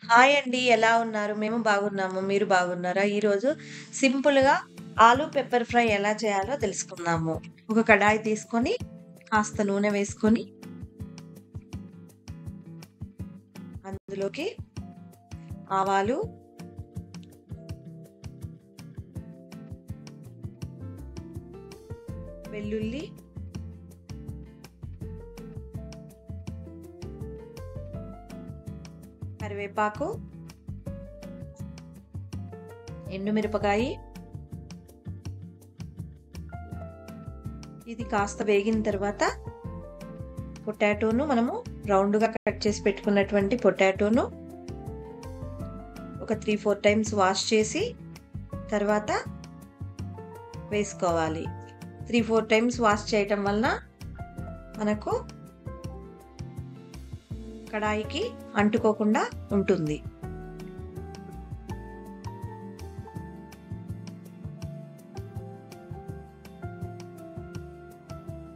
Hi అండి. ఎలా ఉన్నారు? మేము బాగున్నాము. మీరు బాగున్నారా? ఈరోజు సింపుల్‌గా ఆలు పెప్పర్ ఫ్రై ఎలా చేయాలో తెలుసుకుందాము. ఒక కడాయి తీసుకొని, కాస్త నూనె వేసుకొని, అందులోకి ఆవాలు, వెల్లుల్లి, కరివేపాకు, ఎండుమిరపకాయి, ఇది కాస్త వేగిన తర్వాత పొటాటోను మనము రౌండ్‌గా కట్ చేసి పెట్టుకున్నటువంటి పొటాటోను ఒక 3, 4 టైమ్స్ వాష్ చేసి తర్వాత వేసుకోవాలి. 3, 4 టైమ్స్ వాష్ చేయటం వలన మనకు కడాయికి అంటుకోకుండా ఉంటుంది.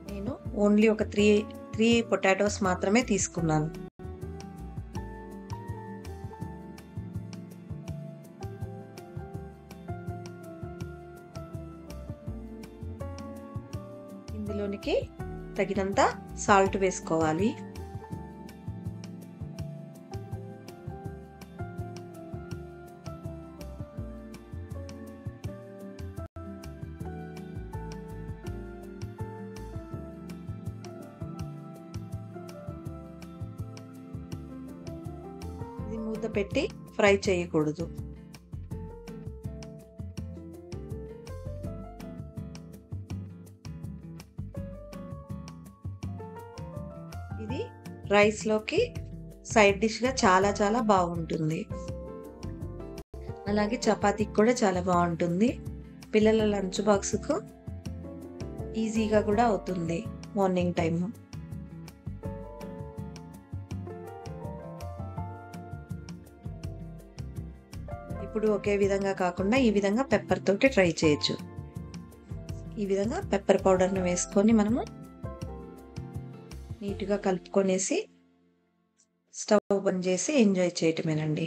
నేను ఓన్లీ ఒక 3 పొటాటోస్ మాత్రమే తీసుకున్నాను. ఇందులోనికి తగినంత సాల్ట్ వేసుకోవాలి. ఇది మూత పెట్టి ఫ్రై చేయకూడదు. ఇది రైస్‌లోకి సైడ్ డిష్‌గా చాలా బాగుంటుంది. అలాగే చపాతీకి కూడా చాలా బాగుంటుంది. పిల్లల లంచ్ బాక్స్‌కు ఈజీగా కూడా అవుతుంది మార్నింగ్ టైము. ఇప్పుడు ఒకే విధంగా కాకుండా ఈ విధంగా పెప్పర్ తోటి ట్రై చేయొచ్చు. ఈ విధంగా పెప్పర్ పౌడర్‌ను వేసుకొని మనము నీట్‌గా కలుపుకొనేసి స్టవ్ బంద్ చేసి ఎంజాయ్ చేయటమేనండి.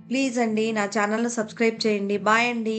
ప్లీజ్ అండి నా ఛానల్‌ని సబ్స్క్రైబ్ చేయండి. బాయ్ అండి.